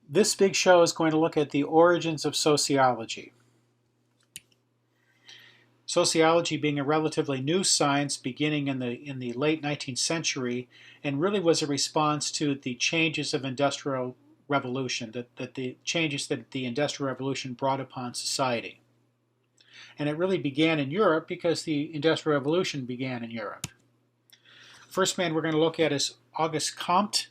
This big show is going to look at the origins of sociology. Sociology being a relatively new science beginning in the late 19th century and really was a response to the changes of industrial revolution, that the changes that the industrial revolution brought upon society. And it really began in Europe because the industrial revolution began in Europe. First man we're going to look at is Auguste Comte.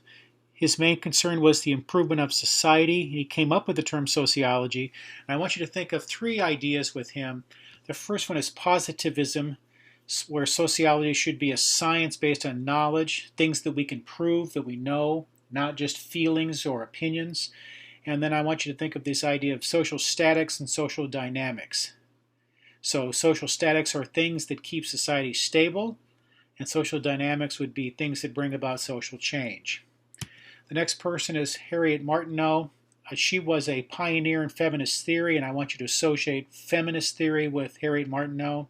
His main concern was the improvement of society. He came up with the term sociology. And I want you to think of three ideas with him. The first one is positivism, where sociology should be a science based on knowledge, things that we can prove, that we know, not just feelings or opinions. And then I want you to think of this idea of social statics and social dynamics. So social statics are things that keep society stable, and social dynamics would be things that bring about social change. The next person is Harriet Martineau. She was a pioneer in feminist theory, and I want you to associate feminist theory with Harriet Martineau.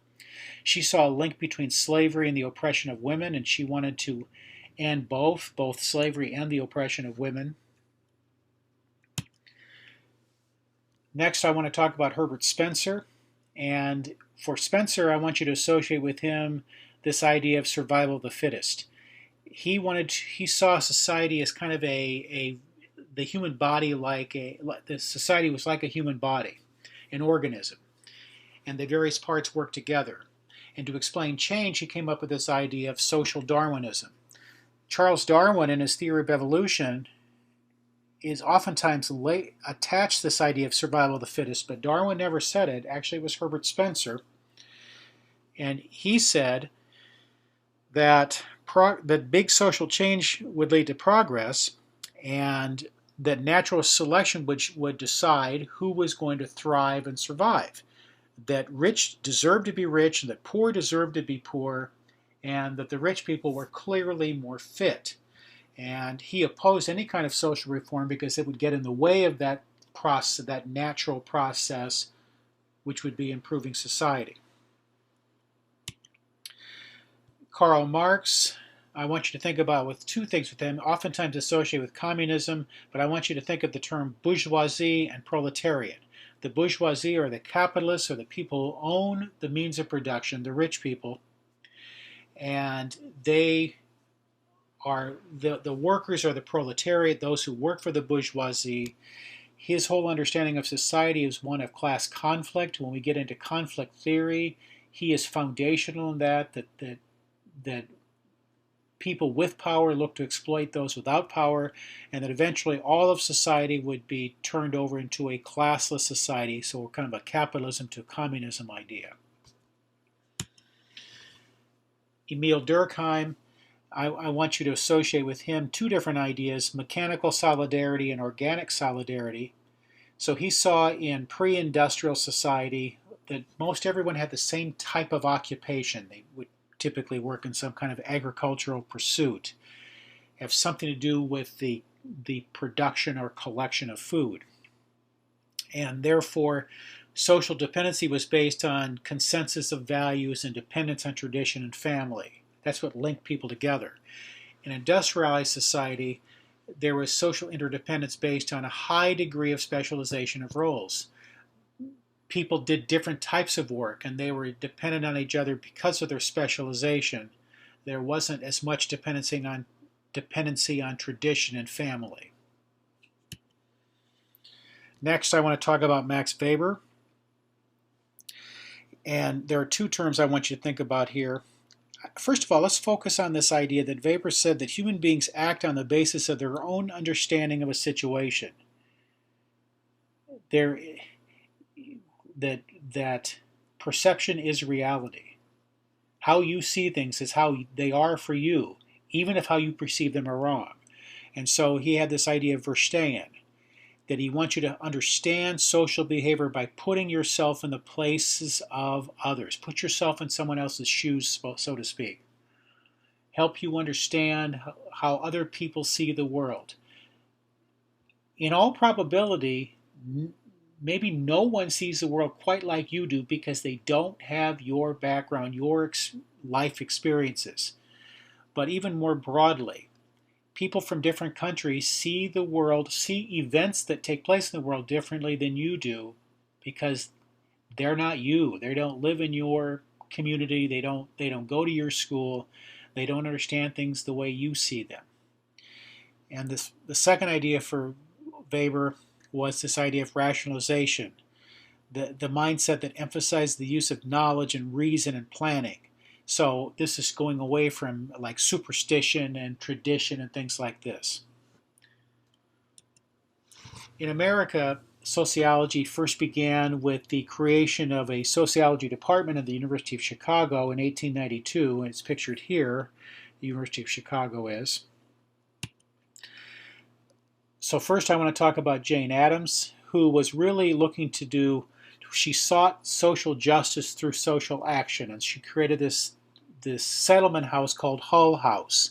She saw a link between slavery and the oppression of women, and she wanted to end both slavery and the oppression of women. Next, I want to talk about Herbert Spencer. And for Spencer, I want you to associate with him this idea of survival of the fittest. He saw society as kind of the human body the society was like a human body, an organism, and the various parts work together. And to explain change, he came up with this idea of social Darwinism. Charles Darwin, in his theory of evolution, is oftentimes attached to this idea of survival of the fittest, but Darwin never said it. Actually, it was Herbert Spencer, and he said that big social change would lead to progress, and that natural selection would decide who was going to thrive and survive. That rich deserved to be rich, and that poor deserved to be poor, and that the rich people were clearly more fit. And he opposed any kind of social reform because it would get in the way of that process, that natural process, which would be improving society. Karl Marx, I want you to think about with two things with him, oftentimes associated with communism, but I want you to think of the term bourgeoisie and proletariat. The bourgeoisie are the capitalists, or the people who own the means of production, the rich people, and they are the workers are the proletariat, those who work for the bourgeoisie. His whole understanding of society is one of class conflict. When we get into conflict theory, he is foundational in that people with power look to exploit those without power, and that eventually all of society would be turned over into a classless society, so kind of a capitalism to communism idea. Emil Durkheim, I want you to associate with him two different ideas, mechanical solidarity and organic solidarity. So he saw in pre-industrial society that most everyone had the same type of occupation. They would typically work in some kind of agricultural pursuit, have something to do with the production or collection of food. And therefore, social dependency was based on consensus of values and dependence on tradition and family. That's what linked people together. In industrialized society, there was social interdependence based on a high degree of specialization of roles. People did different types of work, and they were dependent on each other because of their specialization. There wasn't as much dependency on tradition and family. Next, I want to talk about Max Weber. And there are two terms I want you to think about here. First of all, let's focus on this idea that Weber said that human beings act on the basis of their own understanding of a situation. That perception is reality. How you see things is how they are for you, even if how you perceive them are wrong. And so he had this idea of Verstehen, that he wants you to understand social behavior by putting yourself in the places of others. Put yourself in someone else's shoes, so to speak. Help you understand how other people see the world. In all probability, maybe no one sees the world quite like you do because they don't have your background, your life experiences. But even more broadly, people from different countries see the world, see events that take place in the world differently than you do because they're not you. They don't live in your community. They don't go to your school. They don't understand things the way you see them. And the second idea for Weber was this idea of rationalization, the mindset that emphasized the use of knowledge and reason and planning. So this is going away from like superstition and tradition and things like this. In America, sociology first began with the creation of a sociology department at the University of Chicago in 1892, and it's pictured here. The University of Chicago is. So first I want to talk about Jane Addams, who was really looking to do, she sought social justice through social action, and she created this settlement house called Hull House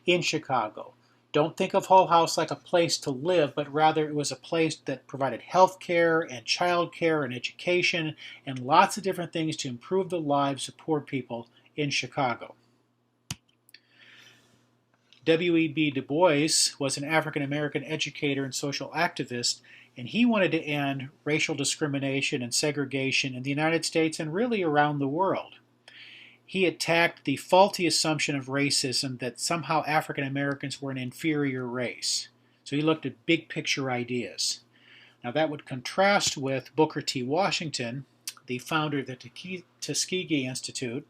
in Chicago. Don't think of Hull House like a place to live, but rather it was a place that provided health care and child care and education and lots of different things to improve the lives of poor people in Chicago. W.E.B. Du Bois was an African-American educator and social activist, and he wanted to end racial discrimination and segregation in the United States and really around the world. He attacked the faulty assumption of racism that somehow African Americans were an inferior race. So he looked at big picture ideas. Now that would contrast with Booker T. Washington, the founder of the Tuskegee Institute,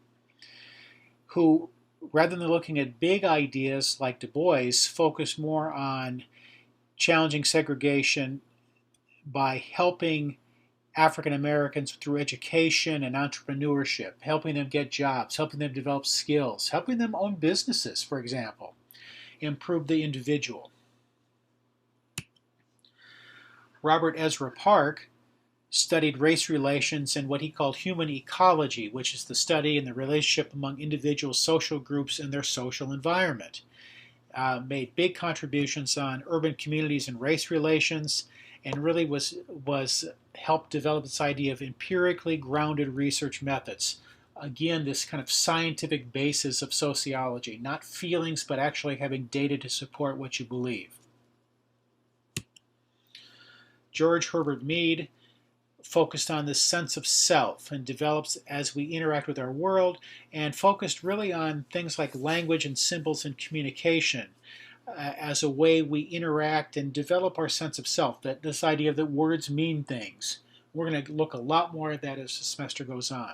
who, rather than looking at big ideas like Du Bois, focused more on challenging segregation by helping African Americans through education and entrepreneurship, helping them get jobs, helping them develop skills, helping them own businesses, for example, improve the individual. Robert Ezra Park studied race relations and what he called human ecology, which is the study and the relationship among individual social groups and their social environment. Made big contributions on urban communities and race relations, and really was helped develop this idea of empirically grounded research methods. Again, this kind of scientific basis of sociology, not feelings, but actually having data to support what you believe. George Herbert Mead focused on this sense of self and develops as we interact with our world, and focused really on things like language and symbols and communication as a way we interact and develop our sense of self, that this idea that words mean things. We're going to look a lot more at that as the semester goes on.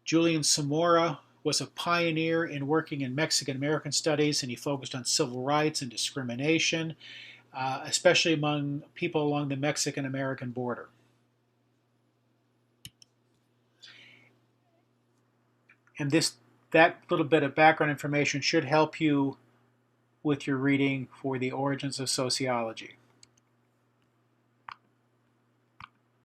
Julian Samora was a pioneer in working in Mexican American studies, and he focused on civil rights and discrimination, especially among people along the Mexican-American border. And that little bit of background information should help you with your reading for the origins of sociology.